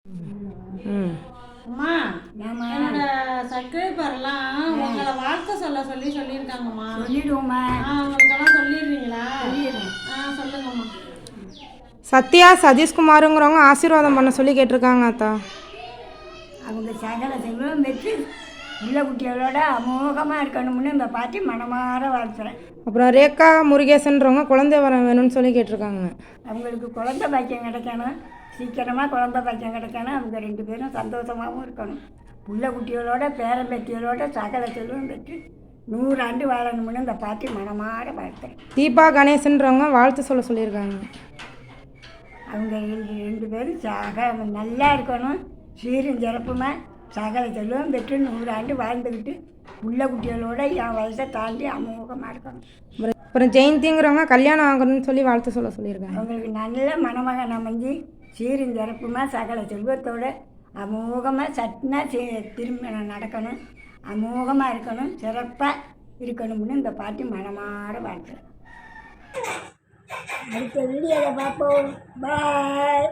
ம். அம்மா, என்னோட சப்ஸ்கிரைபர்லாம் உங்களை வாழ்த்து சொல்லியிருக்காங்கம்மா. சொல்லிடுவோம்மா. அவங்களுக்கெல்லாம் சொல்லிடுறீங்களா? சொல்லுங்கம்மா. சத்யா சதீஷ்குமாருங்கிறவங்க ஆசீர்வாதம் பண்ண சொல்லி கேட்டிருக்காங்க அத்தா. அவங்க சகல செல்வம் பெற்று உள்ள குட்டிகளோட அமோகமாக இருக்கணும்னு இந்த பாட்டி மனமாற வாழ்த்துறேன். அப்புறம் ரேகா முருகேசன்றவங்க குழந்தை வரம் வேணும்னு சொல்லி கேட்டிருக்காங்க. அவங்களுக்கு குழந்தை பாக்கியம் கிடைக்கணும், சீக்கிரமாக குழந்தை பாக்கியம் கிடைக்கணும். அவங்க 2 பேரும் சந்தோஷமாகவும் இருக்கணும். உள்ள குட்டிகளோட பேரம்பேத்திகளோட சகல செல்வம் பெற்று 100 ஆண்டு வாழணும்னு இந்த பாட்டி மனமாற வாழ்த்துறேன். தீபா கணேசன்றவங்க வாழ்த்து சொல்லியிருக்காங்க. அவங்க 2 பேரும் நல்லா இருக்கணும், சீரும் சிறப்புமா சகல செல்வம் பெற்று 100 ஆண்டு வாழ்ந்துக்கிட்டு உள்ள குட்டிகளோட என் வயசை தாண்டி அமோகமாக இருக்கணும். அப்புறம் ஜெயந்திங்கிறவங்க கல்யாணம் ஆகணும்னு சொல்லி வாழ்த்து சொல்லியிருக்காங்க. அவங்களுக்கு நல்ல மணமகன் அமைஞ்சு சீரும் சிறப்புமா சகல செல்வத்தோட அமோகமாக சட்னா திருமணம் நடக்கணும், அமோகமாக இருக்கணும், சிறப்பாக இருக்கணும்னு இந்த பாட்டி மனமாற வாழ்த்துறேன். அடுத்த வீடியோவில் பார்ப்போம். பாய்.